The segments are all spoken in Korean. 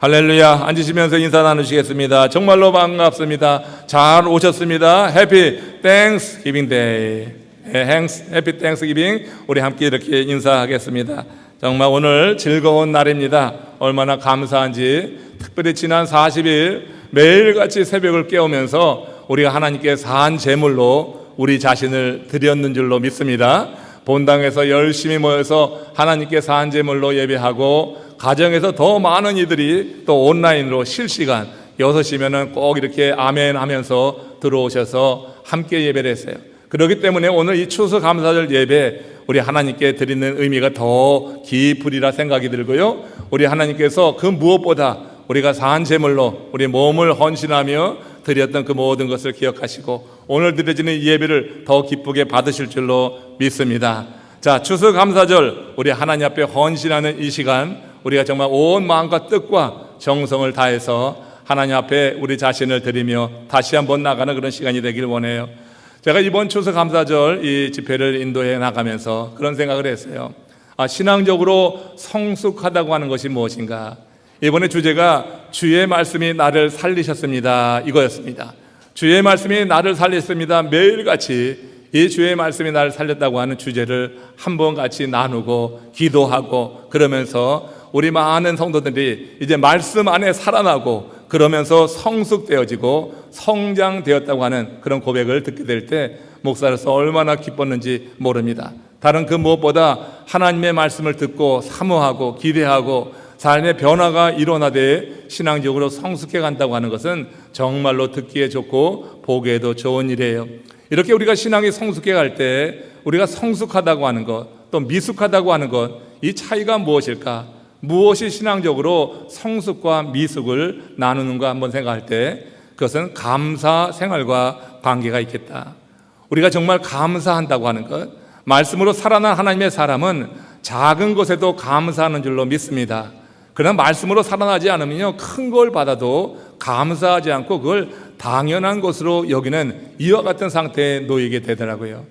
할렐루야. 앉으시면서 인사 나누시겠습니다. 정말로 반갑습니다. 잘 오셨습니다. 해피 땡스 기빙 데이. 해피 땡스 기빙. 우리 함께 이렇게 인사하겠습니다. 정말 오늘 즐거운 날입니다. 얼마나 감사한지. 특별히 지난 40일 매일같이 새벽을 깨우면서 우리가 하나님께 산 제물로 우리 자신을 드렸는 줄로 믿습니다. 본당에서 열심히 모여서 하나님께 산 제물로 예배하고, 가정에서 더 많은 이들이 또 온라인으로 실시간 6시면은 꼭 이렇게 아멘 하면서 들어오셔서 함께 예배를 했어요. 그렇기 때문에 오늘 이 추수감사절 예배 우리 하나님께 드리는 의미가 더 깊으리라 생각이 들고요, 우리 하나님께서 그 무엇보다 우리가 산 제물로 우리 몸을 헌신하며 드렸던 그 모든 것을 기억하시고 오늘 드려지는 이 예배를 더 기쁘게 받으실 줄로 믿습니다. 자, 추수감사절 우리 하나님 앞에 헌신하는 이 시간, 우리가 정말 온 마음과 뜻과 정성을 다해서 하나님 앞에 우리 자신을 드리며 다시 한번 나가는 그런 시간이 되길 원해요. 제가 이번 추수감사절 이 집회를 인도해 나가면서 그런 생각을 했어요. 신앙적으로 성숙하다고 하는 것이 무엇인가? 이번에 주제가 주의 말씀이 나를 살리셨습니다, 이거였습니다. 주의 말씀이 나를 살렸습니다. 매일같이 이 주의 말씀이 나를 살렸다고 하는 주제를 한번 같이 나누고 기도하고, 그러면서 우리 많은 성도들이 이제 말씀 안에 살아나고 그러면서 성숙되어지고 성장되었다고 하는 그런 고백을 듣게 될 때 목사로서 얼마나 기뻤는지 모릅니다. 다른 그 무엇보다 하나님의 말씀을 듣고 사모하고 기대하고 삶의 변화가 일어나되 신앙적으로 성숙해 간다고 하는 것은 정말로 듣기에 좋고 보기에도 좋은 일이에요. 이렇게 우리가 신앙이 성숙해 갈 때 우리가 성숙하다고 하는 것, 또 미숙하다고 하는 것, 이 차이가 무엇일까? 무엇이 신앙적으로 성숙과 미숙을 나누는가 한번 생각할 때 그것은 감사 생활과 관계가 있겠다. 우리가 정말 감사한다고 하는 것, 말씀으로 살아난 하나님의 사람은 작은 것에도 감사하는 줄로 믿습니다. 그러나 말씀으로 살아나지 않으면요, 큰 걸 받아도 감사하지 않고 그걸 당연한 것으로 여기는 이와 같은 상태에 놓이게 되더라고요.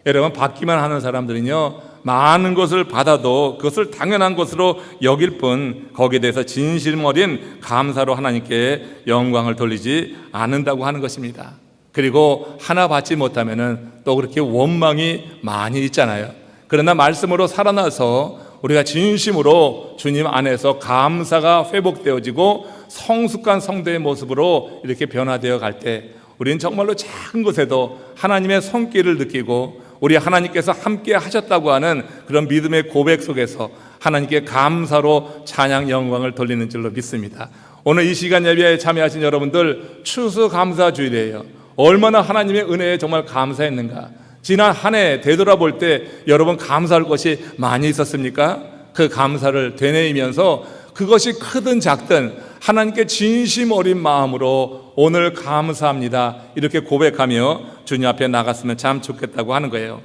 여러분, 받기만 하는 사람들은요, 많은 것을 받아도 그것을 당연한 것으로 여길 뿐 거기에 대해서 진심 어린 감사로 하나님께 영광을 돌리지 않는다고 하는 것입니다. 그리고 하나 받지 못하면은 또 그렇게 원망이 많이 있잖아요. 그러나 말씀으로 살아나서 우리가 진심으로 주님 안에서 감사가 회복되어지고 성숙한 성도의 모습으로 이렇게 변화되어 갈 때 우리는 정말로 작은 것에도 하나님의 손길을 느끼고 우리 하나님께서 함께 하셨다고 하는 그런 믿음의 고백 속에서 하나님께 감사로 찬양 영광을 돌리는 줄로 믿습니다. 오늘 이 시간 예배에 참여하신 여러분들, 추수감사주일이에요. 얼마나 하나님의 은혜에 정말 감사했는가. 지난 한 해 되돌아볼 때 여러분 감사할 것이 많이 있었습니까? 그 감사를 되뇌이면서 그것이 크든 작든 하나님께 진심 어린 마음으로 오늘 감사합니다, 이렇게 고백하며 주님 앞에 나갔으면 참 좋겠다고 하는 거예요.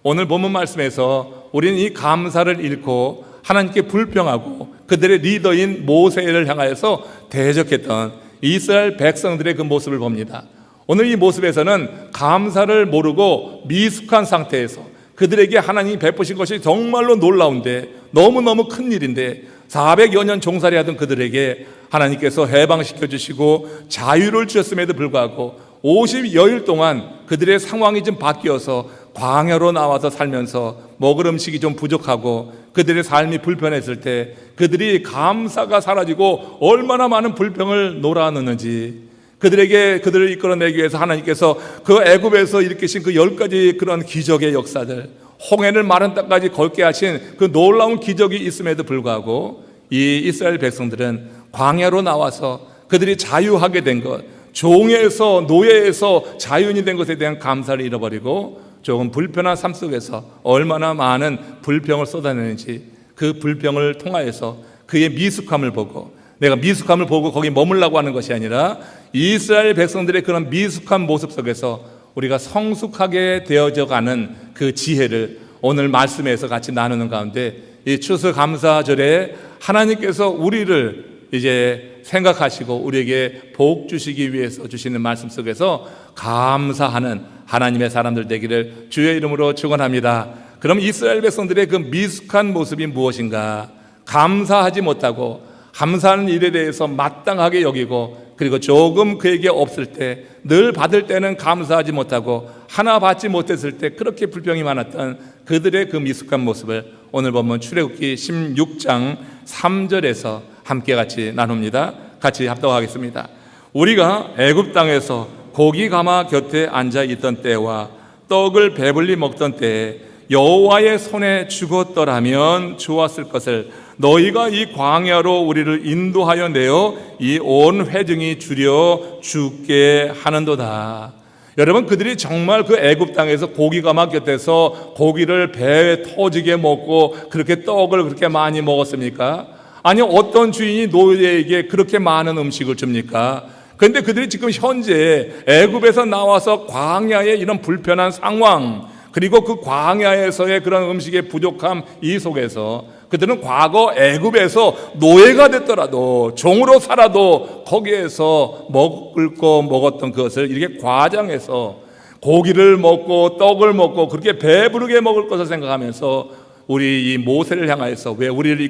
오늘 본문 말씀에서 우리는 이 감사를 잃고 하나님께 불평하고 그들의 리더인 모세를 향하여서 대적했던 이스라엘 백성들의 그 모습을 봅니다. 오늘 이 모습에서는 감사를 모르고 미숙한 상태에서 그들에게 하나님이 베푸신 것이 정말로 놀라운데, 너무너무 큰 일인데 400여 년 종살이 하던 그들에게 하나님께서 해방시켜 주시고 자유를 주셨음에도 불구하고 50여일 동안 그들의 상황이 좀 바뀌어서 광야로 나와서 살면서 먹을 음식이 좀 부족하고 그들의 삶이 불편했을 때 그들이 감사가 사라지고 얼마나 많은 불평을 놀아넣는지, 그들을 이끌어내기 위해서 하나님께서 그 애굽에서 일으키신 그 10가지 그런 기적의 역사들, 홍해를 마른 땅까지 걷게 하신 그 놀라운 기적이 있음에도 불구하고 이 이스라엘 백성들은 광야로 나와서 그들이 자유하게 된 것, 종에서 노예에서 자유인이 된 것에 대한 감사를 잃어버리고 조금 불편한 삶 속에서 얼마나 많은 불평을 쏟아내는지, 그 불평을 통하여서 그의 미숙함을 보고, 내가 미숙함을 보고 거기 머물라고 하는 것이 아니라 이스라엘 백성들의 그런 미숙한 모습 속에서 우리가 성숙하게 되어져 가는 그 지혜를 오늘 말씀에서 같이 나누는 가운데, 이 추수감사절에 하나님께서 우리를 이제 생각하시고 우리에게 복 주시기 위해서 주시는 말씀 속에서 감사하는 하나님의 사람들 되기를 주의 이름으로 축원합니다. 그럼 이스라엘 백성들의 그 미숙한 모습이 무엇인가? 감사하지 못하고 감사하는 일에 대해서 마땅하게 여기고, 그리고 조금 그에게 없을 때, 늘 받을 때는 감사하지 못하고 하나 받지 못했을 때 그렇게 불평이 많았던 그들의 그 미숙한 모습을 오늘 보면 출애굽기 16장 3절에서 함께 같이 나눕니다. 같이 합독하겠습니다. 우리가 애굽 땅에서 고기 가마 곁에 앉아 있던 때와 떡을 배불리 먹던 때에 여호와의 손에 죽었더라면 좋았을 것을 너희가 이 광야로 우리를 인도하여 내어 이 온 회중이 줄여 죽게 하는도다. 여러분, 그들이 정말 그 애굽 땅에서 고기 가마 곁에서 고기를 배에 터지게 먹고 그렇게 떡을 그렇게 많이 먹었습니까? 아니, 어떤 주인이 노예에게 그렇게 많은 음식을 줍니까? 그런데 그들이 지금 현재 애굽에서 나와서 광야의 이런 불편한 상황, 그리고 그 광야에서의 그런 음식의 부족함, 이 속에서 그들은 과거 애굽에서 노예가 됐더라도, 종으로 살아도 거기에서 먹을 거 먹었던 그것을 이렇게 과장해서 고기를 먹고 떡을 먹고 그렇게 배부르게 먹을 것을 생각하면서 우리 이 모세를 향하여서 왜 우리를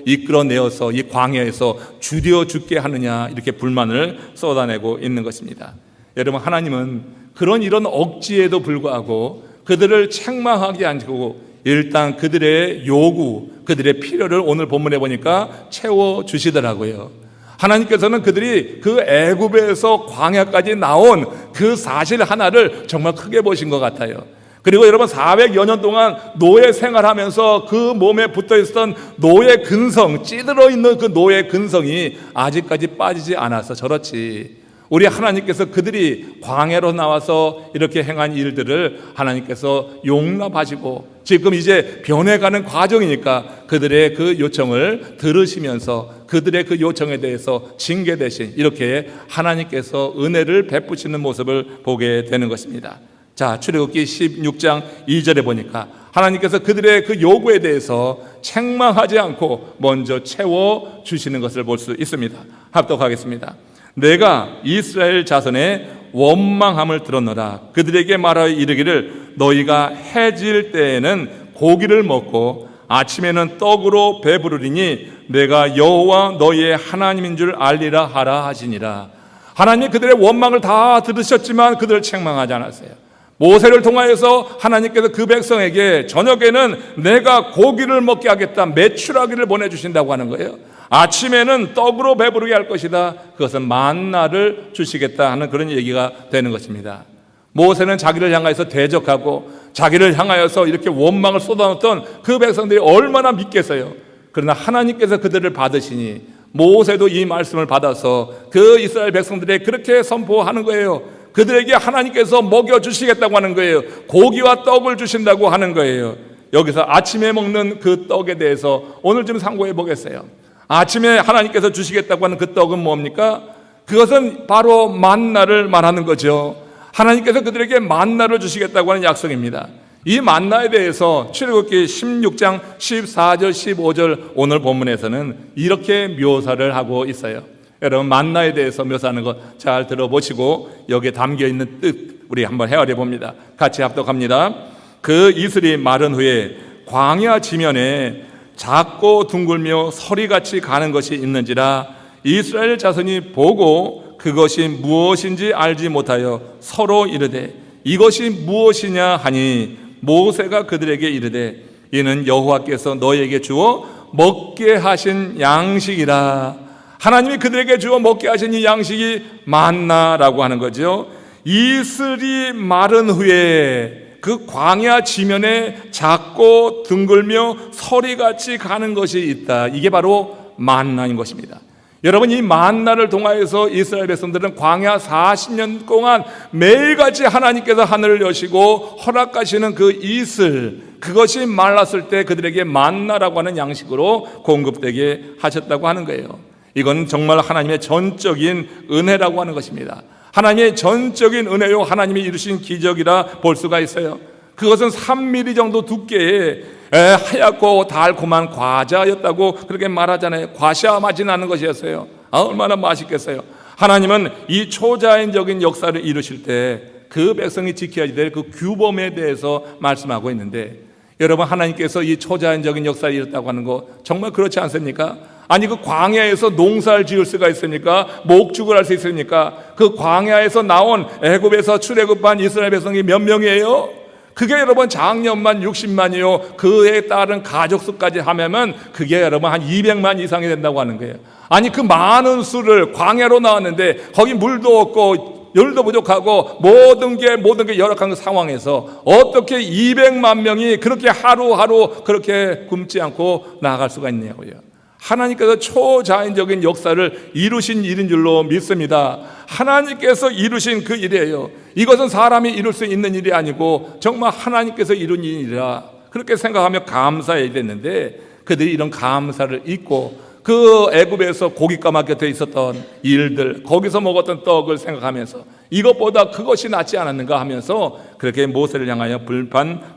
이끌어내어서 이 광야에서 죽여 죽게 하느냐, 이렇게 불만을 쏟아내고 있는 것입니다. 여러분, 하나님은 그런 억지에도 불구하고 그들을 책망하지 않고 일단 그들의 요구, 그들의 필요를 오늘 본문에 보니까 채워주시더라고요. 하나님께서는 그들이 그 애굽에서 광야까지 나온 그 사실 하나를 정말 크게 보신 것 같아요. 그리고 여러분, 400여 년 동안 노예 생활하면서 그 몸에 붙어 있었던 노예 근성, 찌들어 있는 그 노예 근성이 아직까지 빠지지 않아서 저렇지, 우리 하나님께서 그들이 광야로 나와서 이렇게 행한 일들을 하나님께서 용납하시고 지금 이제 변해가는 과정이니까 그들의 그 요청을 들으시면서 그들의 그 요청에 대해서 징계 대신 이렇게 하나님께서 은혜를 베푸시는 모습을 보게 되는 것입니다. 자, 출애굽기 16장 2절에 보니까 하나님께서 그들의 그 요구에 대해서 책망하지 않고 먼저 채워주시는 것을 볼 수 있습니다. 합독하겠습니다. 내가 이스라엘 자손의 원망함을 들었노라. 그들에게 말하여 이르기를 너희가 해질 때에는 고기를 먹고 아침에는 떡으로 배부르리니 내가 여호와 너희의 하나님인 줄 알리라 하라 하시니라. 하나님이 그들의 원망을 다 들으셨지만 그들을 책망하지 않았어요. 모세를 통하여서 하나님께서 그 백성에게 저녁에는 내가 고기를 먹게 하겠다, 메추라기를 보내주신다고 하는 거예요. 아침에는 떡으로 배부르게 할 것이다, 그것은 만나를 주시겠다 하는 그런 얘기가 되는 것입니다. 모세는 자기를 향하여서 대적하고 자기를 향하여서 이렇게 원망을 쏟아놓던 그 백성들이 얼마나 믿겠어요. 그러나 하나님께서 그들을 받으시니 모세도 이 말씀을 받아서 그 이스라엘 백성들에 그렇게 선포하는 거예요. 그들에게 하나님께서 먹여주시겠다고 하는 거예요. 고기와 떡을 주신다고 하는 거예요. 여기서 아침에 먹는 그 떡에 대해서 오늘 좀 상고해 보겠어요. 아침에 하나님께서 주시겠다고 하는 그 떡은 뭡니까? 그것은 바로 만나를 말하는 거죠. 하나님께서 그들에게 만나를 주시겠다고 하는 약속입니다. 이 만나에 대해서 출애굽기 16장 14절 15절 오늘 본문에서는 이렇게 묘사를 하고 있어요. 여러분, 만나에 대해서 묘사하는 것 잘 들어보시고 여기에 담겨있는 뜻 우리 한번 헤아려 봅니다. 같이 합독합니다. 그 이슬이 마른 후에 광야 지면에 작고 둥글며 서리같이 가는 것이 있는지라 이스라엘 자손이 보고 그것이 무엇인지 알지 못하여 서로 이르되 이것이 무엇이냐 하니 모세가 그들에게 이르되 이는 여호와께서 너희에게 주어 먹게 하신 양식이라. 하나님이 그들에게 주어 먹게 하신 이 양식이 만나라고 하는 거죠. 이슬이 마른 후에 그 광야 지면에 작고 둥글며 서리같이 가는 것이 있다. 이게 바로 만나인 것입니다. 여러분, 이 만나를 통하여서 이스라엘 백성들은 광야 40년 동안 매일같이 하나님께서 하늘을 여시고 허락하시는 그 이슬, 그것이 말랐을 때 그들에게 만나라고 하는 양식으로 공급되게 하셨다고 하는 거예요. 이건 정말 하나님의 전적인 은혜라고 하는 것입니다. 하나님의 전적인 은혜요, 하나님이 이루신 기적이라 볼 수가 있어요. 그것은 3mm 정도 두께의 하얗고 달콤한 과자였다고 그렇게 말하잖아요. 과시와 맞지 않는 것이었어요. 얼마나 맛있겠어요. 하나님은 이 초자연적인 역사를 이루실 때 그 백성이 지켜야 될 그 규범에 대해서 말씀하고 있는데, 여러분, 하나님께서 이 초자연적인 역사를 이뤘다고 하는 거 정말 그렇지 않습니까? 아니 그 광야에서 농사를 지을 수가 있습니까? 목축을 할 수 있습니까? 그 광야에서 나온 애굽에서 출애굽한 이스라엘 백성이 몇 명이에요? 그게 여러분 작년만 60만이요. 그에 따른 가족 수까지 하면 그게 여러분 한 200만 이상이 된다고 하는 거예요. 아니 그 많은 수를 광야로 나왔는데 거기 물도 없고 열도 부족하고 모든 게 열악한 그 상황에서 어떻게 200만 명이 그렇게 하루하루 그렇게 굶지 않고 나아갈 수가 있냐고요. 하나님께서 초자연적인 역사를 이루신 일인 줄로 믿습니다. 하나님께서 이루신 그 일이에요. 이것은 사람이 이룰 수 있는 일이 아니고 정말 하나님께서 이룬 일이라 그렇게 생각하며 감사해야 됐는데 그들이 이런 감사를 잊고 그 애굽에서 고깃가마 곁에 있었던 일들, 거기서 먹었던 떡을 생각하면서 이것보다 그것이 낫지 않았는가 하면서 그렇게 모세를 향하여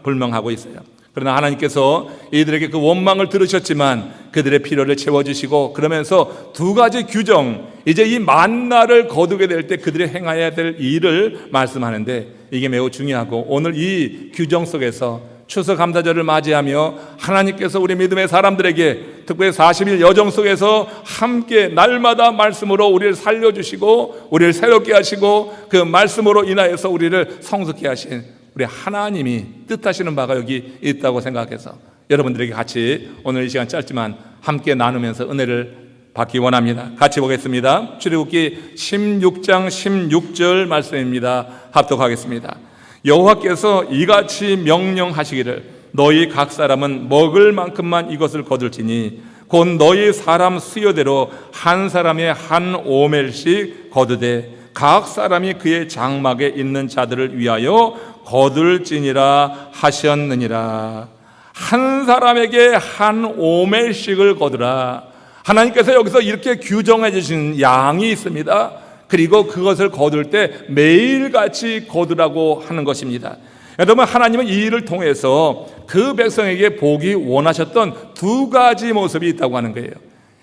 불평하고 있어요. 그러나 하나님께서 이들에게 그 원망을 들으셨지만 그들의 필요를 채워주시고 그러면서 두 가지 규정, 이제 이 만나를 거두게 될 때 그들이 행해야 될 일을 말씀하는데 이게 매우 중요하고 오늘 이 규정 속에서 추수감사절을 맞이하며 하나님께서 우리 믿음의 사람들에게 특별히 40일 여정 속에서 함께 날마다 말씀으로 우리를 살려주시고 우리를 새롭게 하시고 그 말씀으로 인하여서 우리를 성숙케 하신 우리 하나님이 뜻하시는 바가 여기 있다고 생각해서 여러분들에게 같이 오늘 이 시간 짧지만 함께 나누면서 은혜를 받기 원합니다. 같이 보겠습니다. 출애굽기 16장 16절 말씀입니다. 합독하겠습니다. 여호와께서 이같이 명령하시기를 너희 각 사람은 먹을 만큼만 이것을 거둘지니 곧 너희 사람 수요대로 한 사람의 한 오멜씩 거두되 각 사람이 그의 장막에 있는 자들을 위하여 거둘지니라 하셨느니라. 한 사람에게 한 오멜씩을 거두라. 하나님께서 여기서 이렇게 규정해 주신 양이 있습니다. 그리고 그것을 거둘 때 매일같이 거두라고 하는 것입니다. 여러분, 하나님은 이 일을 통해서 그 백성에게 보기 원하셨던 두 가지 모습이 있다고 하는 거예요.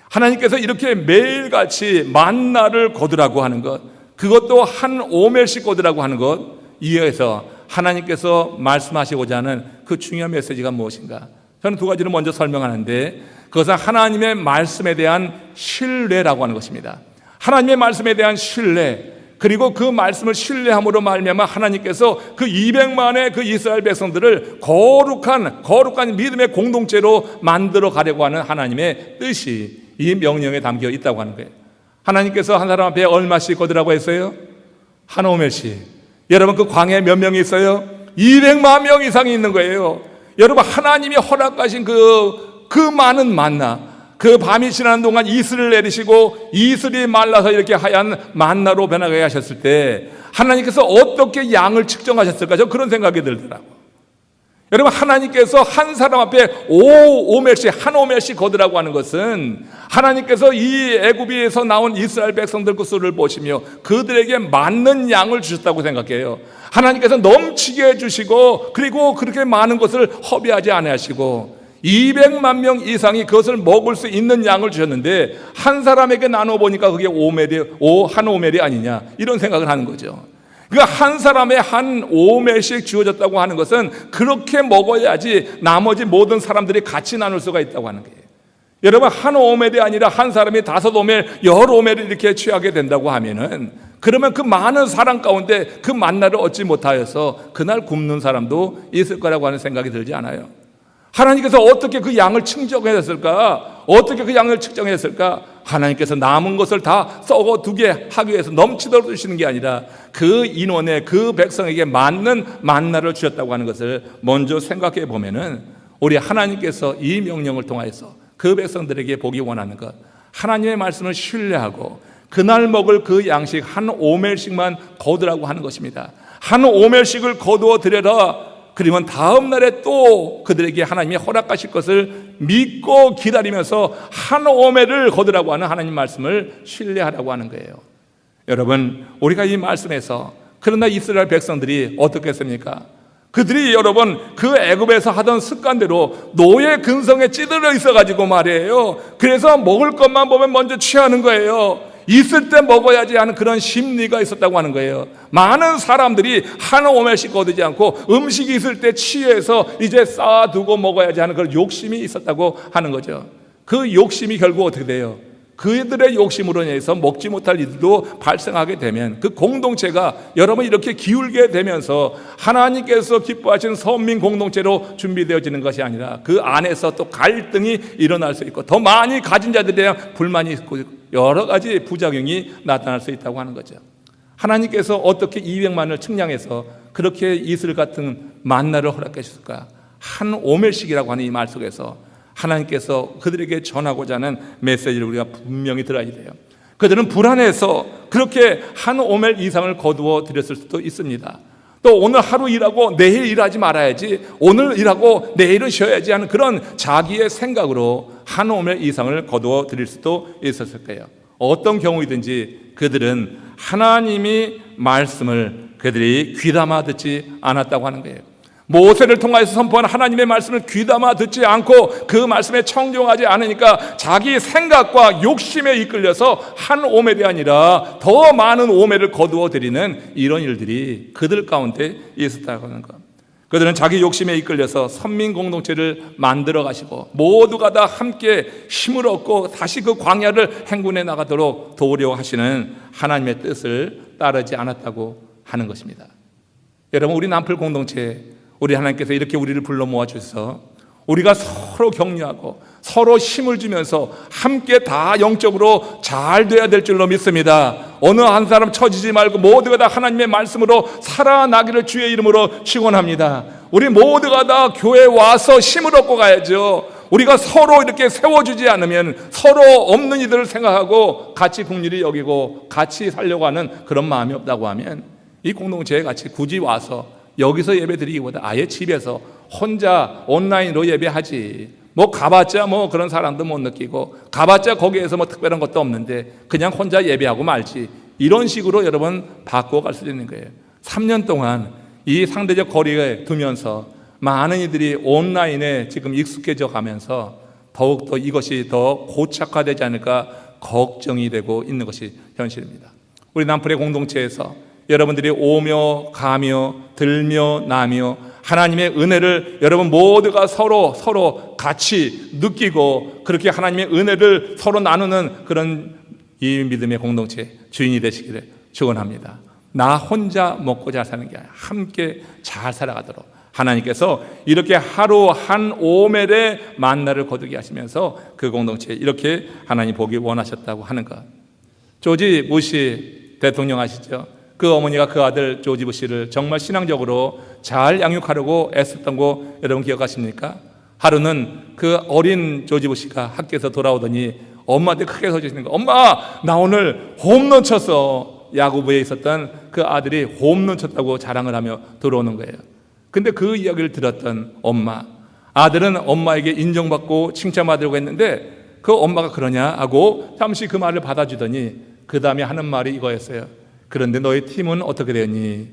하나님께서 이렇게 매일같이 만나를 거두라고 하는 것, 그것도 한 오멜씩 거두라고 하는 것, 이어서 하나님께서 말씀하시고자 하는 그 중요한 메시지가 무엇인가? 저는 두 가지를 먼저 설명하는데 그것은 하나님의 말씀에 대한 신뢰라고 하는 것입니다. 하나님의 말씀에 대한 신뢰, 그리고 그 말씀을 신뢰함으로 말미암아 하나님께서 그 200만의 그 이스라엘 백성들을 거룩한 믿음의 공동체로 만들어 가려고 하는 하나님의 뜻이 이 명령에 담겨 있다고 하는 거예요. 하나님께서 한 사람 앞에 얼마씩 거두라고 했어요? 한 오멜씩. 여러분, 그 광야에 몇 명이 있어요? 200만 명 이상이 있는 거예요. 여러분, 하나님이 허락하신 그 많은 만나, 그 밤이 지나는 동안 이슬을 내리시고 이슬이 말라서 이렇게 하얀 만나로 변하게 하셨을 때 하나님께서 어떻게 양을 측정하셨을까? 저 그런 생각이 들더라고요. 여러분, 하나님께서 한 사람 앞에 한 오멜씩 거두라고 하는 것은 하나님께서 이 애굽에서 나온 이스라엘 백성들 그 수를 보시며 그들에게 맞는 양을 주셨다고 생각해요. 하나님께서 넘치게 해주시고 그리고 그렇게 많은 것을 허비하지 아니하시고 200만 명 이상이 그것을 먹을 수 있는 양을 주셨는데 한 사람에게 나눠 보니까 그게 한 오멜이 아니냐, 이런 생각을 하는 거죠. 그러니까 한 사람의 한 오멜씩 주어졌다고 하는 것은 그렇게 먹어야지 나머지 모든 사람들이 같이 나눌 수가 있다고 하는 거예요. 여러분, 한 오멜이 아니라 한 사람이 5오멜, 10오멜을 이렇게 취하게 된다고 하면은 그러면 그 많은 사람 가운데 그 만나를 얻지 못하여서 그날 굶는 사람도 있을 거라고 하는 생각이 들지 않아요? 하나님께서 어떻게 그 양을 측정했을까? 어떻게 그 양을 측정했을까? 하나님께서 남은 것을 다 썩어두게 하기 위해서 넘치도록 주시는 게 아니라 그 인원에, 그 백성에게 맞는 만나를 주셨다고 하는 것을 먼저 생각해 보면은 우리 하나님께서 이 명령을 통하여서 그 백성들에게 보기 원하는 것, 하나님의 말씀을 신뢰하고 그날 먹을 그 양식 한 오멜씩만 거두라고 하는 것입니다. 한 오멜씩을 거두어 드려라. 그러면 다음 날에 또 그들에게 하나님이 허락하실 것을 믿고 기다리면서 한 오멜을 거두라고 하는 하나님 말씀을 신뢰하라고 하는 거예요. 여러분, 우리가 이 말씀에서 그러나 이스라엘 백성들이 어떻게 했습니까? 그들이 여러분 그 애굽에서 하던 습관대로 노예 근성에 찌들어 있어가지고 말이에요. 그래서 먹을 것만 보면 먼저 취하는 거예요. 있을 때 먹어야지 하는 그런 심리가 있었다고 하는 거예요. 많은 사람들이 한 오멜씩 거두지 않고 음식이 있을 때 취해서 이제 쌓아두고 먹어야지 하는 그런 욕심이 있었다고 하는 거죠. 그 욕심이 결국 어떻게 돼요? 그들의 욕심으로 인해서 먹지 못할 일도 발생하게 되면 그 공동체가 여러분 이렇게 기울게 되면서 하나님께서 기뻐하시는 선민 공동체로 준비되어지는 것이 아니라 그 안에서 또 갈등이 일어날 수 있고 더 많이 가진 자들에 대한 불만이 있고 여러 가지 부작용이 나타날 수 있다고 하는 거죠. 하나님께서 어떻게 200만을 측량해서 그렇게 이슬 같은 만나를 허락해 주실까? 한 오멜씩이라고 하는 이 말 속에서 하나님께서 그들에게 전하고자 하는 메시지를 우리가 분명히 들어야 돼요. 그들은 불안해서 그렇게 한 오멜 이상을 거두어 드렸을 수도 있습니다. 또 오늘 하루 일하고 내일 일하지 말아야지, 오늘 일하고 내일은 쉬어야지 하는 그런 자기의 생각으로 한 오멜 이상을 거두어 드릴 수도 있었을 거예요. 어떤 경우이든지 그들은 하나님이 말씀을 그들이 귀담아 듣지 않았다고 하는 거예요. 모세를 통하여서 선포한 하나님의 말씀을 귀담아 듣지 않고 그 말씀에 청종하지 않으니까 자기 생각과 욕심에 이끌려서 한 오멜이 아니라 더 많은 오멜을 거두어 드리는 이런 일들이 그들 가운데 있었다고 하는 것. 그들은 자기 욕심에 이끌려서 선민 공동체를 만들어 가시고 모두가 다 함께 힘을 얻고 다시 그 광야를 행군해 나가도록 도우려 하시는 하나님의 뜻을 따르지 않았다고 하는 것입니다. 여러분, 우리 남풀 공동체, 우리 하나님께서 이렇게 우리를 불러 모아 주셔서 우리가 서로 격려하고 서로 힘을 주면서 함께 다 영적으로 잘 돼야 될 줄로 믿습니다. 어느 한 사람 처지지 말고 모두가 다 하나님의 말씀으로 살아나기를 주의 이름으로 축원합니다. 우리 모두가 다 교회에 와서 힘을 얻고 가야죠. 우리가 서로 이렇게 세워주지 않으면 서로 없는 이들을 생각하고 같이 국리를 여기고 같이 살려고 하는 그런 마음이 없다고 하면 이 공동체에 같이 굳이 와서 여기서 예배 드리기보다 아예 집에서 혼자 온라인으로 예배하지, 뭐 가봤자 뭐 그런 사람도 못 느끼고 가봤자 거기에서 뭐 특별한 것도 없는데 그냥 혼자 예배하고 말지, 이런 식으로 여러분 바꿔갈 수 있는 거예요. 3년 동안 이 상대적 거리에 두면서 많은 이들이 온라인에 지금 익숙해져 가면서 더욱더 이것이 더 고착화되지 않을까 걱정이 되고 있는 것이 현실입니다. 우리 남풀의 공동체에서 여러분들이 오며 가며 들며 나며 하나님의 은혜를 여러분 모두가 서로 같이 느끼고 그렇게 하나님의 은혜를 서로 나누는 그런 이 믿음의 공동체 주인이 되시기를 축원합니다. 나 혼자 먹고 잘 사는 게 아니라 함께 잘 살아가도록 하나님께서 이렇게 하루 한 오멜의 만나를 거두게 하시면서 그 공동체에 이렇게 하나님 보기 원하셨다고 하는 것. 조지 부시 대통령 아시죠? 그 어머니가 그 아들 조지 부시를 정말 신앙적으로 잘 양육하려고 애썼던 거 여러분 기억하십니까? 하루는 그 어린 조지 부시가 학교에서 돌아오더니 엄마한테 크게 소리치는 거예요. 엄마, 나 오늘 홈런 쳤어. 야구부에 있었던 그 아들이 홈런 쳤다고 자랑을 하며 들어오는 거예요. 근데 그 이야기를 들었던 엄마, 아들은 엄마에게 인정받고 칭찬받으려고 했는데 그 엄마가 그러냐 하고 잠시 그 말을 받아주더니 그 다음에 하는 말이 이거였어요. 그런데 너의 팀은 어떻게 되었니?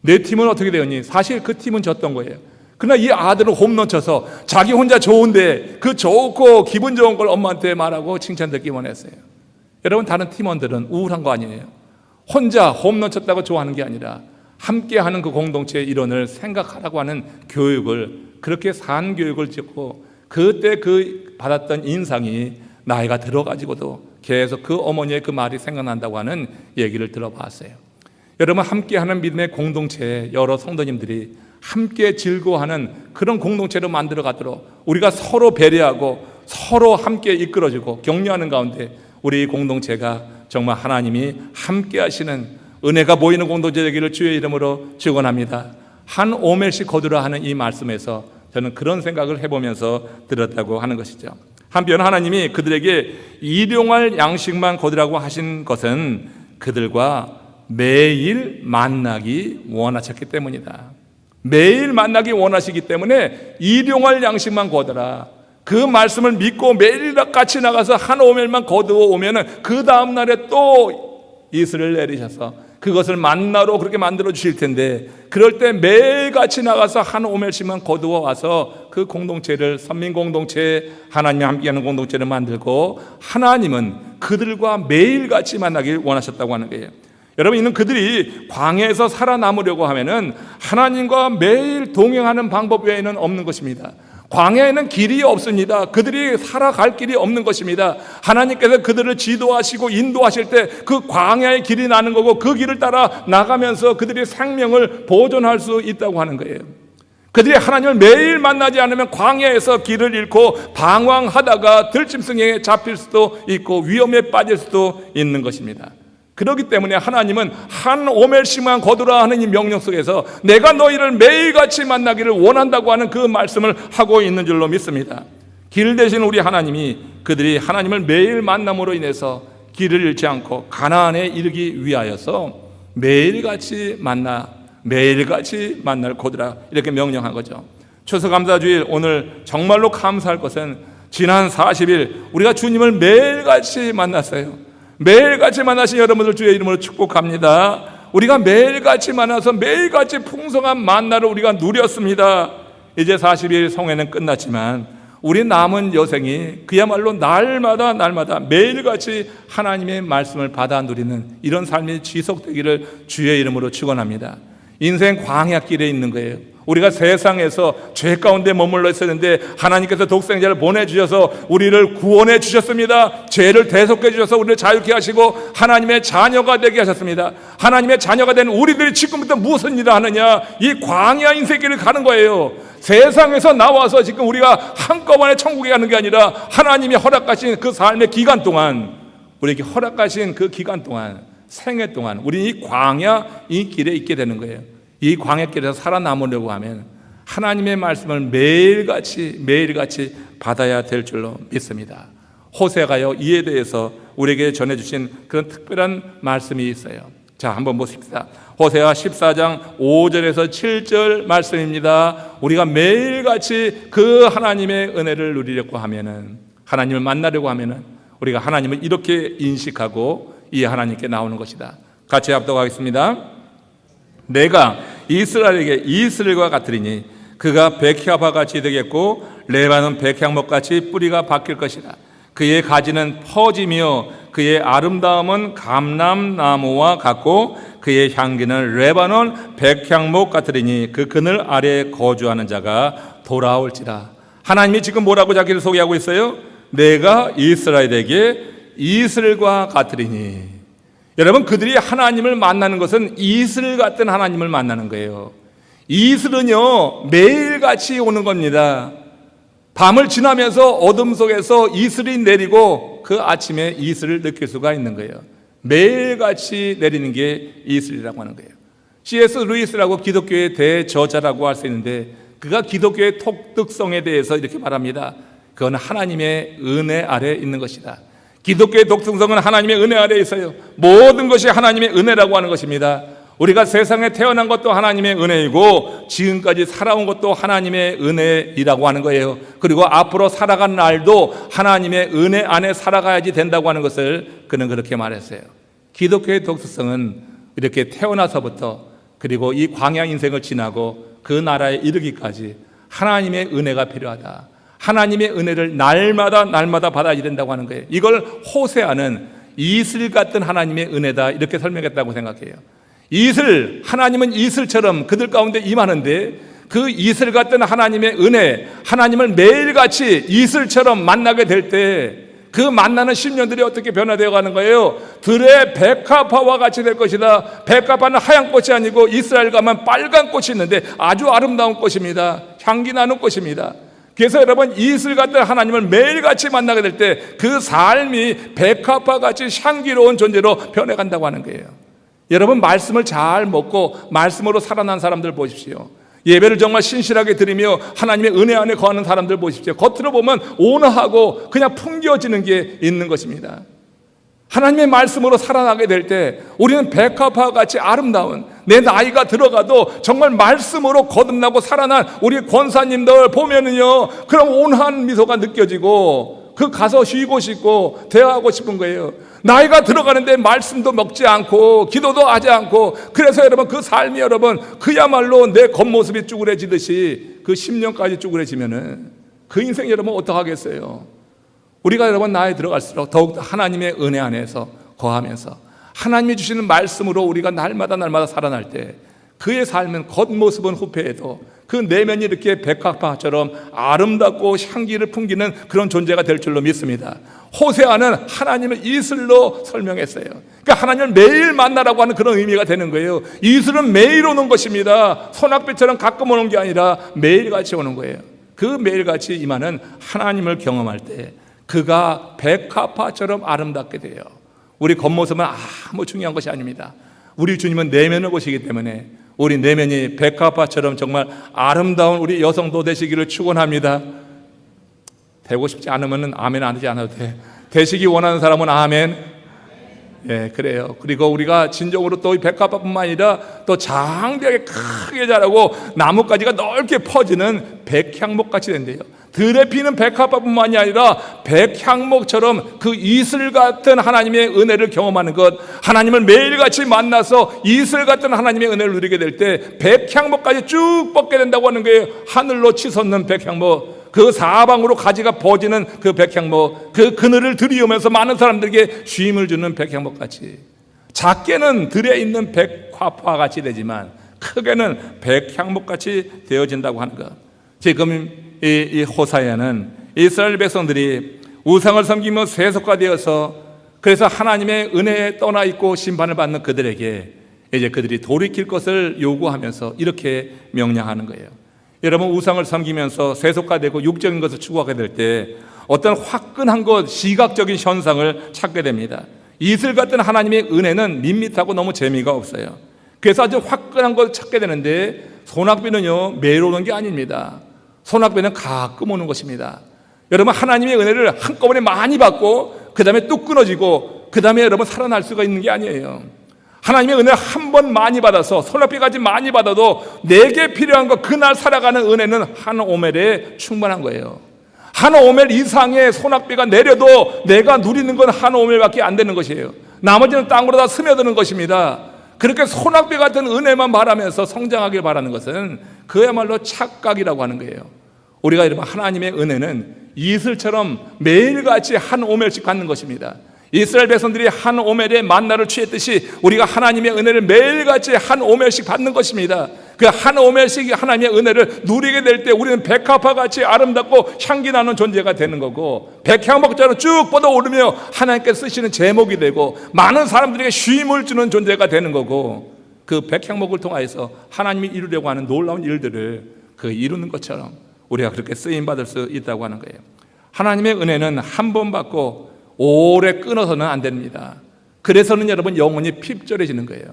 내 팀은 어떻게 되었니? 사실 그 팀은 졌던 거예요. 그러나 이 아들은 홈런 쳐서 자기 혼자 좋은데 그 좋고 기분 좋은 걸 엄마한테 말하고 칭찬 듣기 원했어요. 여러분, 다른 팀원들은 우울한 거 아니에요? 혼자 홈런 쳤다고 좋아하는 게 아니라 함께하는 그 공동체의 일원을 생각하라고 하는 교육을, 그렇게 산 교육을 짓고 그때 그 받았던 인상이 나이가 들어가지고도 계속 그 어머니의 그 말이 생각난다고 하는 얘기를 들어봤어요. 여러분, 함께하는 믿음의 공동체에 여러 성도님들이 함께 즐거워하는 그런 공동체로 만들어 가도록 우리가 서로 배려하고 서로 함께 이끌어주고 격려하는 가운데 우리 공동체가 정말 하나님이 함께 하시는 은혜가 모이는 공동체 되기를 주의 이름으로 축원합니다. 한 오멜씩 거두라 하는 이 말씀에서 저는 그런 생각을 해보면서 들었다고 하는 것이죠. 한편 하나님이 그들에게 일용할 양식만 거두라고 하신 것은 그들과 매일 만나기 원하셨기 때문이다. 매일 만나기 원하시기 때문에 일용할 양식만 거두라. 그 말씀을 믿고 매일 같이 나가서 한 오멜만 거두어 오면은 그 다음 날에 또 이슬을 내리셔서 그것을 만나로 그렇게 만들어 주실 텐데, 그럴 때 매일 같이 나가서 한 오멜씩만 거두어 와서 그 공동체를 선민 공동체, 하나님이 함께하는 공동체를 만들고 하나님은 그들과 매일 같이 만나길 원하셨다고 하는 거예요. 여러분, 이는 그들이 광야에서 살아남으려고 하면은 하나님과 매일 동행하는 방법 외에는 없는 것입니다. 광야에는 길이 없습니다. 그들이 살아갈 길이 없는 것입니다. 하나님께서 그들을 지도하시고 인도하실 때 그 광야의 길이 나는 거고, 그 길을 따라 나가면서 그들의 생명을 보존할 수 있다고 하는 거예요. 그들이 하나님을 매일 만나지 않으면 광야에서 길을 잃고 방황하다가 들짐승에 잡힐 수도 있고 위험에 빠질 수도 있는 것입니다. 그렇기 때문에 하나님은 한 오멜씩만 거두라 하는 이 명령 속에서 내가 너희를 매일같이 만나기를 원한다고 하는 그 말씀을 하고 있는 줄로 믿습니다. 길 대신 우리 하나님이 그들이 하나님을 매일 만남으로 인해서 길을 잃지 않고 가나안에 이르기 위하여서 매일같이 만날 거두라 이렇게 명령한 거죠. 추수감사주일 오늘 정말로 감사할 것은 지난 40일 우리가 주님을 매일같이 만났어요. 매일같이 만나신 여러분들 주의 이름으로 축복합니다. 우리가 매일같이 만나서 매일같이 풍성한 만나를 우리가 누렸습니다. 이제 40일 성회는 끝났지만 우리 남은 여생이 그야말로 날마다 매일같이 하나님의 말씀을 받아 누리는 이런 삶이 지속되기를 주의 이름으로 축원합니다. 인생 광야길에 있는 거예요. 우리가 세상에서 죄 가운데 머물러 있었는데 하나님께서 독생자를 보내주셔서 우리를 구원해 주셨습니다. 죄를 대속해 주셔서 우리를 자유케 하시고 하나님의 자녀가 되게 하셨습니다. 하나님의 자녀가 된 우리들이 지금부터 무슨 일을 하느냐? 이 광야 인생길을 가는 거예요. 세상에서 나와서 지금 우리가 한꺼번에 천국에 가는 게 아니라 하나님이 허락하신 그 삶의 기간 동안, 우리에게 허락하신 그 기간 동안, 생애 동안 우리는 이 광야 이 길에 있게 되는 거예요. 이 광야길에서 살아남으려고 하면 하나님의 말씀을 매일같이 받아야 될 줄로 믿습니다. 호세아가요 이에 대해서 우리에게 전해주신 그런 특별한 말씀이 있어요. 자, 한번 보십시다. 호세아 14장 5절에서 7절 말씀입니다. 우리가 매일같이 그 하나님의 은혜를 누리려고 하면은, 하나님을 만나려고 하면은 우리가 하나님을 이렇게 인식하고 이 하나님께 나오는 것이다. 같이 합독하겠습니다. 내가 이스라엘에게 이스라엘과 같으리니 그가 백향과 같이 되겠고 레바논 백향목 같이 뿌리가 바뀔 것이다. 그의 가지는 퍼지며 그의 아름다움은 감람나무와 같고 그의 향기는 레바논 백향목 같으리니 그 그늘 아래에 거주하는 자가 돌아올지라. 하나님이 지금 뭐라고 자기를 소개하고 있어요? 내가 이스라엘에게 이스라엘과 같으리니. 여러분, 그들이 하나님을 만나는 것은 이슬 같은 하나님을 만나는 거예요. 이슬은요 매일같이 오는 겁니다. 밤을 지나면서 어둠 속에서 이슬이 내리고 그 아침에 이슬을 느낄 수가 있는 거예요. 매일같이 내리는 게 이슬이라고 하는 거예요. C.S. 루이스라고 기독교의 대저자라고 할 수 있는데 그가 기독교의 독특성에 대해서 이렇게 말합니다. 그건 하나님의 은혜 아래 있는 것이다. 기독교의 독특성은 하나님의 은혜 아래에 있어요. 모든 것이 하나님의 은혜라고 하는 것입니다. 우리가 세상에 태어난 것도 하나님의 은혜이고 지금까지 살아온 것도 하나님의 은혜이라고 하는 거예요. 그리고 앞으로 살아간 날도 하나님의 은혜 안에 살아가야지 된다고 하는 것을 그는 그렇게 말했어요. 기독교의 독특성은 이렇게 태어나서부터 그리고 이 광야 인생을 지나고 그 나라에 이르기까지 하나님의 은혜가 필요하다. 하나님의 은혜를 날마다 받아야 된다고 하는 거예요. 이걸 호세아는 이슬 같은 하나님의 은혜다 이렇게 설명했다고 생각해요. 이슬, 하나님은 이슬처럼 그들 가운데 임하는데 그 이슬 같은 하나님의 은혜, 하나님을 매일같이 이슬처럼 만나게 될 때 그 만나는 심령들이 어떻게 변화되어 가는 거예요? 들의 백합화와 같이 될 것이다. 백합화는 하얀 꽃이 아니고 이스라엘 가면 빨간 꽃이 있는데 아주 아름다운 꽃입니다. 향기 나는 꽃입니다. 그래서 여러분, 이슬 같은 하나님을 매일같이 만나게 될 때 그 삶이 백합화 같이 향기로운 존재로 변해간다고 하는 거예요. 여러분, 말씀을 잘 먹고 말씀으로 살아난 사람들 보십시오. 예배를 정말 신실하게 드리며 하나님의 은혜 안에 거하는 사람들 보십시오. 겉으로 보면 온화하고 그냥 풍겨지는 게 있는 것입니다. 하나님의 말씀으로 살아나게 될 때 우리는 백합화 같이 아름다운, 내 나이가 들어가도 정말 말씀으로 거듭나고 살아난 우리 권사님들 보면은요 그런 온화한 미소가 느껴지고 그 가서 쉬고 싶고 대화하고 싶은 거예요. 나이가 들어가는데 말씀도 먹지 않고 기도도 하지 않고, 그래서 여러분 그 삶이 여러분 그야말로 내 겉모습이 쭈그레지듯이 그 10년까지 쭈그레지면은 그 인생 여러분 어떡하겠어요? 우리가 여러분 나이 들어갈수록 더욱 하나님의 은혜 안에서 거하면서 하나님이 주시는 말씀으로 우리가 날마다 살아날 때 그의 삶은 겉모습은 후패해도 그 내면이 이렇게 백합화처럼 아름답고 향기를 풍기는 그런 존재가 될 줄로 믿습니다. 호세아는 하나님의 이슬로 설명했어요. 그러니까 하나님을 매일 만나라고 하는 그런 의미가 되는 거예요. 이슬은 매일 오는 것입니다. 소낙비처럼 가끔 오는 게 아니라 매일같이 오는 거예요. 그 매일같이 임하는 하나님을 경험할 때 그가 백합화처럼 아름답게 돼요. 우리 겉모습은 아무 중요한 것이 아닙니다. 우리 주님은 내면을 보시기 때문에 우리 내면이 백합화처럼 정말 아름다운 우리 여성도 되시기를 축원합니다. 되고 싶지 않으면 아멘 안 하지 않아도 돼. 되시기 원하는 사람은 아멘. 예, 그래요. 그리고 우리가 진정으로 또 이 백합화뿐만 아니라 또 장대하게 크게 자라고 나뭇가지가 넓게 퍼지는 백향목 같이 된대요. 들에 피는 백합화뿐만이 아니라 백향목처럼 그 이슬 같은 하나님의 은혜를 경험하는 것, 하나님을 매일같이 만나서 이슬 같은 하나님의 은혜를 누리게 될 때 백향목까지 쭉 뻗게 된다고 하는 거예요. 하늘로 치솟는 백향목, 그 사방으로 가지가 퍼지는 그 백향목, 그 그늘을 들이우면서 많은 사람들에게 쉼을 주는 백향목같이, 작게는 들에 있는 백화화같이 되지만 크게는 백향목같이 되어진다고 하는 것. 지금 이 호사야는 이스라엘 백성들이 우상을 섬기며 세속화되어서 그래서 하나님의 은혜에 떠나 있고 심판을 받는 그들에게 이제 그들이 돌이킬 것을 요구하면서 이렇게 명령하는 거예요. 여러분, 우상을 섬기면서 세속화되고 육적인 것을 추구하게 될 때 어떤 화끈한 것, 시각적인 현상을 찾게 됩니다. 이슬 같은 하나님의 은혜는 밋밋하고 너무 재미가 없어요. 그래서 아주 화끈한 걸 찾게 되는데 소낙비는요, 매일 오는 게 아닙니다. 소낙비는 가끔 오는 것입니다. 여러분, 하나님의 은혜를 한꺼번에 많이 받고 그 다음에 뚝 끊어지고 그 다음에 여러분 살아날 수가 있는 게 아니에요. 하나님의 은혜를 한 번 많이 받아서 소낙비까지 많이 받아도 내게 필요한 것, 그날 살아가는 은혜는 한 오멜에 충분한 거예요. 한 오멜 이상의 소낙비가 내려도 내가 누리는 건 한 오멜밖에 안 되는 것이에요. 나머지는 땅으로 다 스며드는 것입니다. 그렇게 소낙비 같은 은혜만 바라면서 성장하길 바라는 것은 그야말로 착각이라고 하는 거예요. 우리가 여러분, 하나님의 은혜는 이슬처럼 매일같이 한 오멜씩 갖는 것입니다. 이스라엘 백성들이 한 오멜의 만나를 취했듯이 우리가 하나님의 은혜를 매일같이 한 오멜씩 받는 것입니다. 그 한 오멜씩 하나님의 은혜를 누리게 될 때 우리는 백합화같이 아름답고 향기 나는 존재가 되는 거고, 백향목자로 쭉 뻗어오르며 하나님께서 쓰시는 제목이 되고 많은 사람들에게 쉼을 주는 존재가 되는 거고, 그 백향목을 통하여서 하나님이 이루려고 하는 놀라운 일들을 그 이루는 것처럼 우리가 그렇게 쓰임받을 수 있다고 하는 거예요. 하나님의 은혜는 한 번 받고 오래 끊어서는 안 됩니다. 그래서는 여러분 영혼이 핍절해지는 거예요.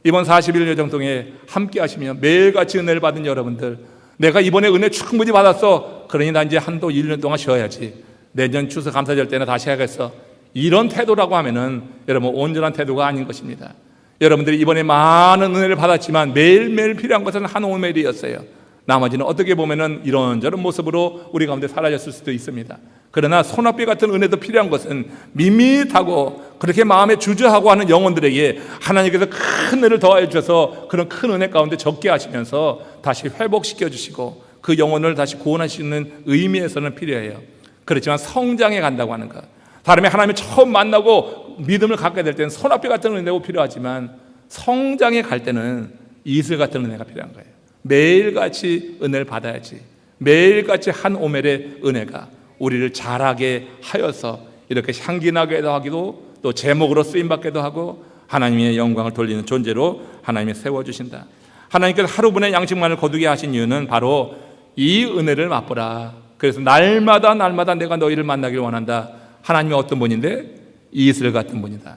이번 40일 여정동에 함께 하시며 매일같이 은혜를 받은 여러분들, 내가 이번에 은혜 충분히 받았어, 그러니 나 이제 한도 1년 동안 쉬어야지, 내년 추수감사절 때는 다시 해야겠어, 이런 태도라고 하면은 여러분 온전한 태도가 아닌 것입니다. 여러분들이 이번에 많은 은혜를 받았지만 매일매일 필요한 것은 한 오멜이었어요. 나머지는 어떻게 보면은 이런저런 모습으로 우리 가운데 사라졌을 수도 있습니다. 그러나 소낙비 같은 은혜도 필요한 것은 밋밋하고 그렇게 마음에 주저하고 하는 영혼들에게 하나님께서 큰 은혜를 더하여 주셔서 그런 큰 은혜 가운데 적게 하시면서 다시 회복시켜 주시고 그 영혼을 다시 구원하시는 의미에서는 필요해요. 그렇지만 성장해 간다고 하는 것, 다름에 하나님을 처음 만나고 믿음을 갖게 될 때는 소낙비 같은 은혜가 필요하지만 성장해 갈 때는 이슬 같은 은혜가 필요한 거예요. 매일같이 은혜를 받아야지. 매일같이 한 오멜의 은혜가 우리를 자라게 하여서 이렇게 향기나게 하기도, 또 제목으로 쓰임받게도 하고 하나님의 영광을 돌리는 존재로 하나님이 세워주신다. 하나님께서 하루분의 양식만을 거두게 하신 이유는 바로 이 은혜를 맛보라. 그래서 날마다 내가 너희를 만나기를 원한다. 하나님이 어떤 분인데? 이슬 같은 분이다.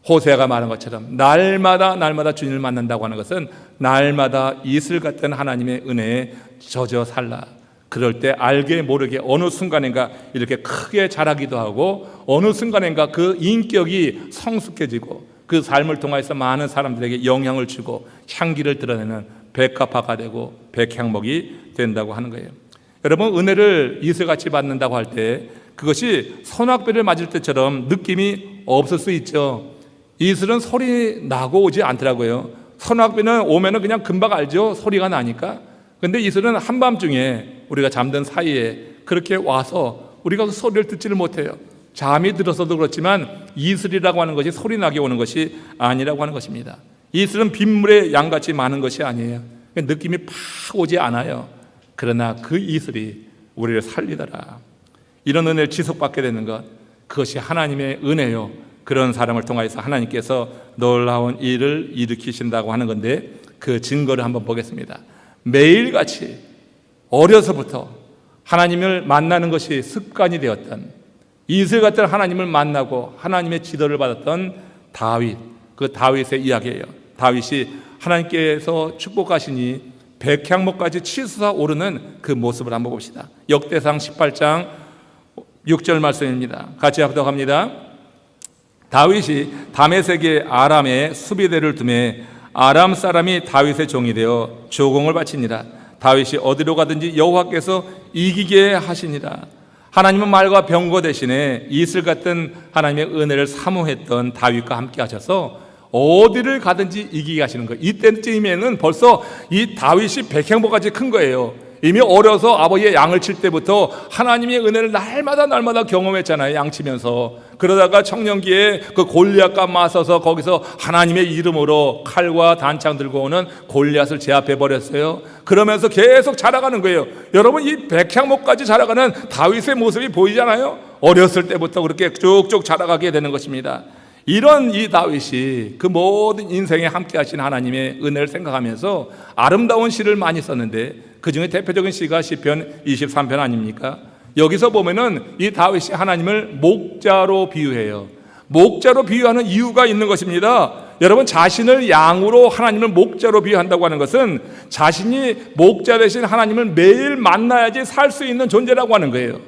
호세아가 말한 것처럼 날마다 주님을 만난다고 하는 것은 날마다 이슬 같은 하나님의 은혜에 젖어 살라. 그럴 때 알게 모르게 어느 순간인가 이렇게 크게 자라기도 하고 어느 순간인가 그 인격이 성숙해지고 그 삶을 통해서 많은 사람들에게 영향을 주고 향기를 드러내는 백합화가 되고 백향목이 된다고 하는 거예요. 여러분, 은혜를 이슬같이 받는다고 할 때 그것이 소낙비를 맞을 때처럼 느낌이 없을 수 있죠. 이슬은 소리 나고 오지 않더라고요. 소낙비는 오면은 그냥 금방 알죠. 소리가 나니까. 근데 이슬은 한밤중에 우리가 잠든 사이에 그렇게 와서 우리가 그 소리를 듣지를 못해요. 잠이 들어서도 그렇지만 이슬이라고 하는 것이 소리 나게 오는 것이 아니라고 하는 것입니다. 이슬은 빗물에 양같이 많은 것이 아니에요. 느낌이 팍 오지 않아요. 그러나 그 이슬이 우리를 살리더라. 이런 은혜를 지속받게 되는 것, 그것이 하나님의 은혜요. 그런 사람을 통하여서 하나님께서 놀라운 일을 일으키신다고 하는 건데, 그 증거를 한번 보겠습니다. 매일같이 어려서부터 하나님을 만나는 것이 습관이 되었던, 이슬 같은 하나님을 만나고 하나님의 지도를 받았던 다윗, 그 다윗의 이야기예요. 다윗이 하나님께서 축복하시니 백향목까지 치솟아 오르는 그 모습을 한번 봅시다. 역대상 18장 6절 말씀입니다. 같이 합독합니다. 다윗이 다메섹의 아람에 수비대를 두매 아람 사람이 다윗의 종이 되어 조공을 바치니라. 다윗이 어디로 가든지 여호와께서 이기게 하시니라. 하나님은 말과 병거 대신에 이슬 같은 하나님의 은혜를 사모했던 다윗과 함께 하셔서 어디를 가든지 이기게 하시는 거예요. 이때쯤에는 벌써 이 다윗이 백향목까지 큰 거예요. 이미 어려서 아버지의 양을 칠 때부터 하나님의 은혜를 날마다 경험했잖아요. 양 치면서. 그러다가 청년기에 그 골리앗과 맞서서 거기서 하나님의 이름으로 칼과 단창 들고 오는 골리앗을 제압해 버렸어요. 그러면서 계속 자라가는 거예요. 여러분, 이 백향목까지 자라가는 다윗의 모습이 보이잖아요. 어렸을 때부터 그렇게 쭉쭉 자라가게 되는 것입니다. 이런 이 다윗이 그 모든 인생에 함께 하신 하나님의 은혜를 생각하면서 아름다운 시를 많이 썼는데, 그 중에 대표적인 시가 시편 23편 아닙니까? 여기서 보면은 이 다윗이 하나님을 목자로 비유해요. 목자로 비유하는 이유가 있는 것입니다. 여러분, 자신을 양으로 하나님을 목자로 비유한다고 하는 것은 자신이 목자 대신 하나님을 매일 만나야지 살 수 있는 존재라고 하는 거예요.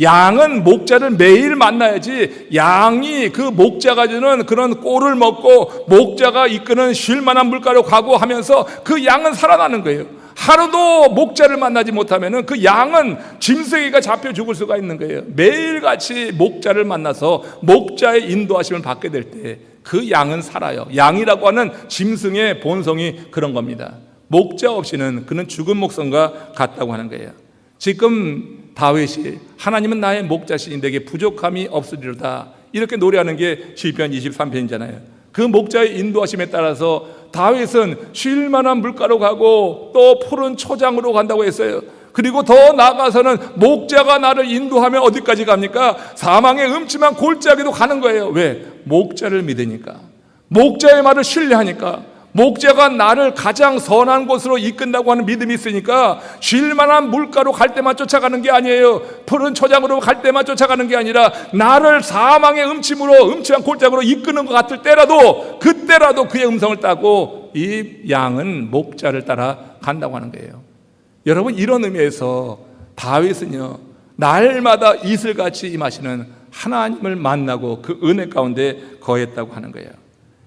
양은 목자를 매일 만나야지 양이 그 목자가 주는 그런 꼴을 먹고 목자가 이끄는 쉴만한 물가로 가고 하면서 그 양은 살아나는 거예요. 하루도 목자를 만나지 못하면 그 양은 짐승이가 잡혀 죽을 수가 있는 거예요. 매일같이 목자를 만나서 목자의 인도하심을 받게 될 때 그 양은 살아요. 양이라고 하는 짐승의 본성이 그런 겁니다. 목자 없이는 그는 죽은 목성과 같다고 하는 거예요. 지금 다윗이 하나님은 나의 목자시니 내게 부족함이 없으리로다, 이렇게 노래하는 게 시편 23편이잖아요. 그 목자의 인도하심에 따라서 다윗은 쉴 만한 물가로 가고 또 푸른 초장으로 간다고 했어요. 그리고 더 나아가서는 목자가 나를 인도하면 어디까지 갑니까? 사망의 음침한 골짜기도 가는 거예요. 왜? 목자를 믿으니까, 목자의 말을 신뢰하니까, 목자가 나를 가장 선한 곳으로 이끈다고 하는 믿음이 있으니까 쉴 만한 물가로 갈 때만 쫓아가는 게 아니에요. 푸른 초장으로 갈 때만 쫓아가는 게 아니라 나를 사망의 음침한 골짜기로 이끄는 것 같을 때라도, 그때라도 그의 음성을 따고 이 양은 목자를 따라 간다고 하는 거예요. 여러분, 이런 의미에서 다윗은요, 날마다 이슬같이 임하시는 하나님을 만나고 그 은혜 가운데 거했다고 하는 거예요.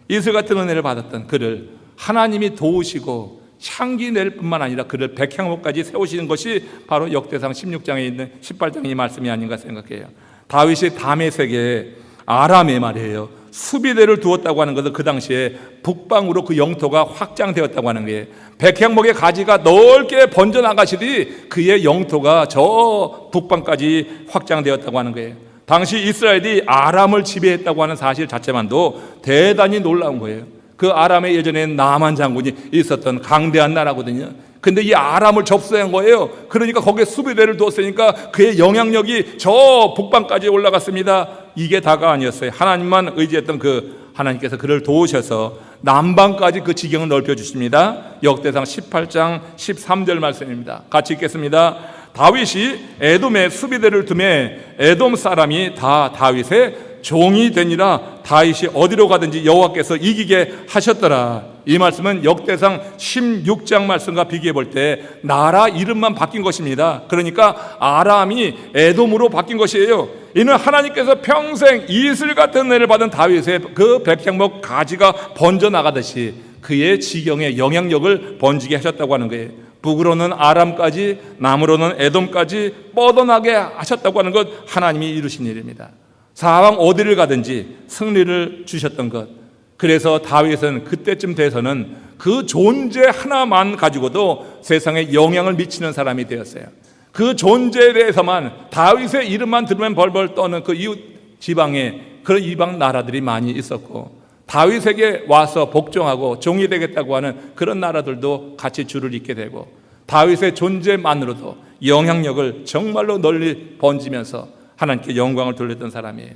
이슬 같은 은혜를 받았던 그를 하나님이 도우시고 향기 낼 뿐만 아니라 그를 백향목까지 세우시는 것이 바로 역대상 16장에 있는 18장의 이 말씀이 아닌가 생각해요. 다윗이 다메섹에 아람에 말이에요, 수비대를 두었다고 하는 것은 그 당시에 북방으로 그 영토가 확장되었다고 하는 거예요. 백향목의 가지가 넓게 번져나가시니 그의 영토가 저 북방까지 확장되었다고 하는 거예요. 당시 이스라엘이 아람을 지배했다고 하는 사실 자체만도 대단히 놀라운 거예요. 그 아람에 예전에는 나만 장군이 있었던 강대한 나라거든요. 근데 이 아람을 접수한 거예요. 그러니까 거기에 수비대를 두었으니까 그의 영향력이 저 북방까지 올라갔습니다. 이게 다가 아니었어요. 하나님만 의지했던 그 하나님께서 그를 도우셔서 남방까지 그 지경을 넓혀주십니다. 역대상 18장 13절 말씀입니다. 같이 읽겠습니다. 다윗이 에돔에 수비대를 두매 에돔 사람이 다 다윗의 종이 되니라. 다윗이 어디로 가든지 여호와께서 이기게 하셨더라. 이 말씀은 역대상 16장 말씀과 비교해 볼 때 나라 이름만 바뀐 것입니다. 그러니까 아람이 에돔으로 바뀐 것이에요. 이는 하나님께서 평생 이슬 같은 은혜를 받은 다윗의 그 백향목 가지가 번져나가듯이 그의 지경에 영향력을 번지게 하셨다고 하는 거예요. 북으로는 아람까지, 남으로는 에돔까지 뻗어나게 하셨다고 하는 것, 하나님이 이루신 일입니다. 사방 어디를 가든지 승리를 주셨던 것. 그래서 다윗은 그때쯤 돼서는 그 존재 하나만 가지고도 세상에 영향을 미치는 사람이 되었어요. 그 존재에 대해서만, 다윗의 이름만 들으면 벌벌 떠는 그 이웃 지방에 그런 이방 나라들이 많이 있었고, 다윗에게 와서 복종하고 종이 되겠다고 하는 그런 나라들도 같이 줄을 잇게 되고, 다윗의 존재만으로도 영향력을 정말로 널리 번지면서 하나님께 영광을 돌렸던 사람이에요.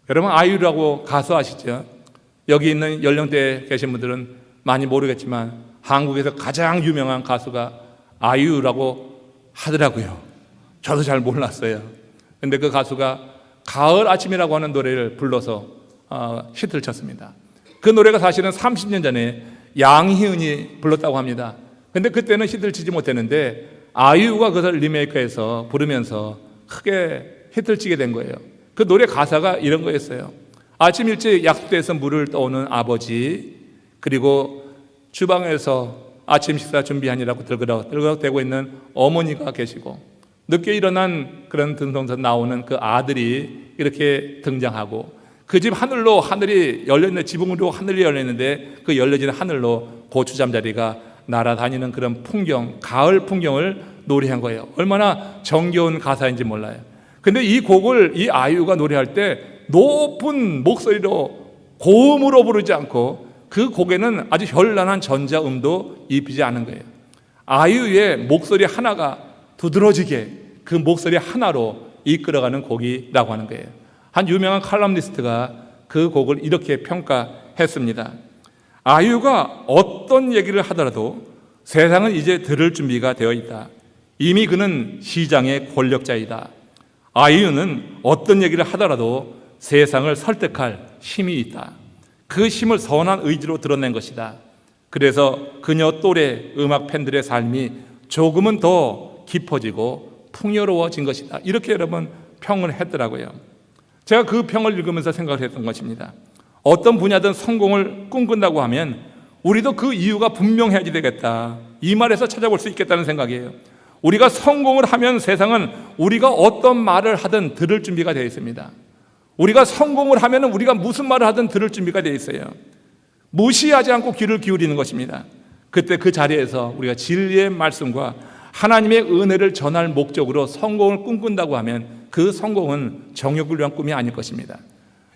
여러분, 아이유라고 가수 아시죠? 여기 있는 연령대에 계신 분들은 많이 모르겠지만 한국에서 가장 유명한 가수가 아이유라고 하더라고요. 저도 잘 몰랐어요. 근데 그 가수가 가을 아침이라고 하는 노래를 불러서 히트를 쳤습니다. 그 노래가 사실은 30년 전에 양희은이 불렀다고 합니다. 근데 그때는 히트를 치지 못했는데 아이유가 그것을 리메이크해서 부르면서 크게 히트를 치게 된 거예요. 그 노래 가사가 이런 거였어요. 아침 일찍 약속대에서 물을 떠오는 아버지, 그리고 주방에서 아침 식사 준비하느라고 들그럭대고 있는 어머니가 계시고, 늦게 일어난 그런 등성에서 나오는 그 아들이 이렇게 등장하고, 그 집 하늘이 열려있는데, 지붕으로 하늘이 열려있는데 그 열려진 하늘로 고추 잠자리가 날아다니는 그런 풍경, 가을 풍경을 노래한 거예요. 얼마나 정겨운 가사인지 몰라요. 근데 이 곡을 이 아이유가 노래할 때 높은 목소리로 고음으로 부르지 않고 그 곡에는 아주 현란한 전자음도 입히지 않은 거예요. 아이유의 목소리 하나가 두드러지게 그 목소리 하나로 이끌어가는 곡이라고 하는 거예요. 한 유명한 칼럼니스트가 그 곡을 이렇게 평가했습니다. 아이유가 어떤 얘기를 하더라도 세상은 이제 들을 준비가 되어 있다. 이미 그는 시장의 권력자이다. 아이유는 어떤 얘기를 하더라도 세상을 설득할 힘이 있다. 그 힘을 선한 의지로 드러낸 것이다. 그래서 그녀 또래 음악 팬들의 삶이 조금은 더 깊어지고 풍요로워진 것이다. 이렇게 여러분 평을 했더라고요. 제가 그 평을 읽으면서 생각을 했던 것입니다. 어떤 분야든 성공을 꿈꾼다고 하면 우리도 그 이유가 분명해야지 되겠다. 이 말에서 찾아볼 수 있겠다는 생각이에요. 우리가 성공을 하면 세상은 우리가 어떤 말을 하든 들을 준비가 되어 있습니다. 우리가 성공을 하면 우리가 무슨 말을 하든 들을 준비가 되어 있어요. 무시하지 않고 귀를 기울이는 것입니다. 그때 그 자리에서 우리가 진리의 말씀과 하나님의 은혜를 전할 목적으로 성공을 꿈꾼다고 하면 그 성공은 정욕을 위한 꿈이 아닐 것입니다.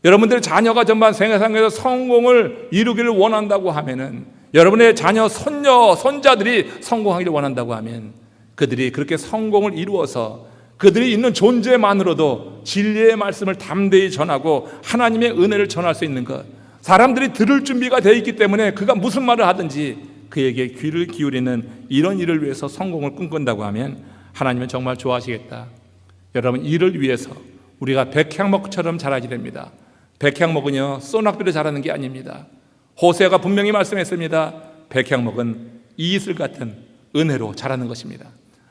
여러분들 자녀가 전반 세상에서 성공을 이루기를 원한다고 하면은, 여러분의 자녀, 손녀, 손자들이 성공하기를 원한다고 하면 그들이 그렇게 성공을 이루어서 그들이 있는 존재만으로도 진리의 말씀을 담대히 전하고 하나님의 은혜를 전할 수 있는 것, 사람들이 들을 준비가 되어 있기 때문에 그가 무슨 말을 하든지 그에게 귀를 기울이는 이런 일을 위해서 성공을 꿈꾼다고 하면 하나님은 정말 좋아하시겠다. 여러분, 이를 위해서 우리가 백향목처럼 자라야 됩니다. 백향목은요, 소낙비로 자라는 게 아닙니다. 호세아가 분명히 말씀했습니다. 백향목은 이슬 같은 은혜로 자라는 것입니다.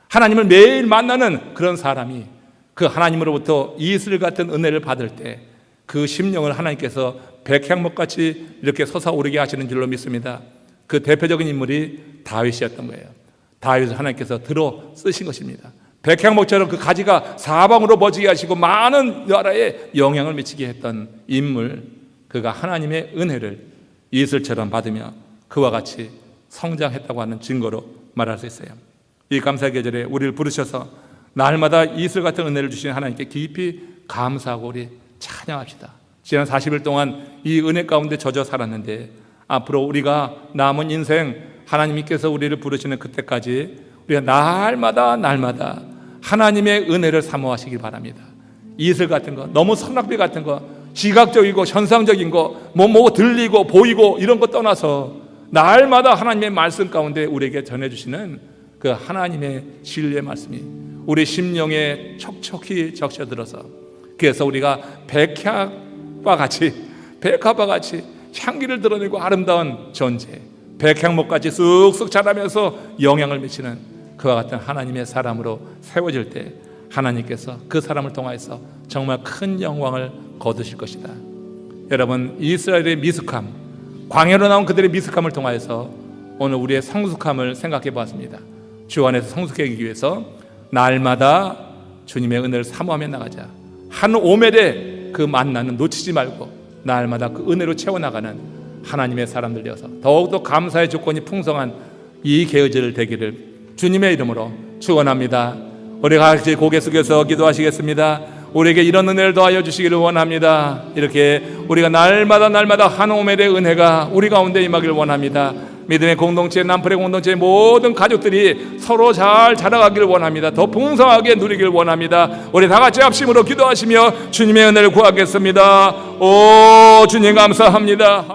하나님을 매일 만나는 그런 사람이 그 하나님으로부터 이슬 같은 은혜를 받을 때 그 심령을 하나님께서 백향목같이 이렇게 솟아오르게 하시는 줄로 믿습니다. 그 대표적인 인물이 다윗이었던 거예요. 다윗을 하나님께서 들어 쓰신 것입니다. 백향목처럼 그 가지가 사방으로 번지게 하시고 많은 나라에 영향을 미치게 했던 인물, 그가 하나님의 은혜를 이슬처럼 받으며 그와 같이 성장했다고 하는 증거로 말할 수 있어요. 이 감사의 계절에 우리를 부르셔서 날마다 이슬 같은 은혜를 주시는 하나님께 깊이 감사하고 우리 찬양합시다. 지난 40일 동안 이 은혜 가운데 젖어 살았는데 앞으로 우리가 남은 인생 하나님께서 우리를 부르시는 그때까지 우리가 날마다 하나님의 은혜를 사모하시길 바랍니다. 이슬 같은 거, 너무 선악비 같은 거, 시각적이고 현상적인 거, 뭐 들리고 보이고 이런 거 떠나서 날마다 하나님의 말씀 가운데 우리에게 전해주시는 그 하나님의 진리의 말씀이 우리 심령에 촉촉히 적셔들어서, 그래서 우리가 백합과 같이 향기를 드러내고 아름다운 존재, 백향목같이 쑥쑥 자라면서 영향을 미치는 그와 같은 하나님의 사람으로 세워질 때 하나님께서 그 사람을 통하여서 정말 큰 영광을 거두실 것이다. 여러분, 이스라엘의 미숙함, 광야로 나온 그들의 미숙함을 통하여서 오늘 우리의 성숙함을 생각해 보았습니다. 주 안에서 성숙하기 위해서 날마다 주님의 은혜를 사모하며 나가자. 한 오멜의 그 만나는 놓치지 말고 날마다 그 은혜로 채워나가는 하나님의 사람들 되어서 더욱더 감사의 조건이 풍성한 이 계절 되기를 주님의 이름으로 축원합니다. 우리 같이 고개 숙여서 기도하시겠습니다. 우리에게 이런 은혜를 더하여 주시기를 원합니다. 이렇게 우리가 날마다 한 오멜의 은혜가 우리 가운데 임하기를 원합니다. 믿음의 공동체, 남풀의 공동체의 모든 가족들이 서로 잘 자라가기를 원합니다. 더 풍성하게 누리기를 원합니다. 우리 다 같이 합심으로 기도하시며 주님의 은혜를 구하겠습니다. 오 주님 감사합니다.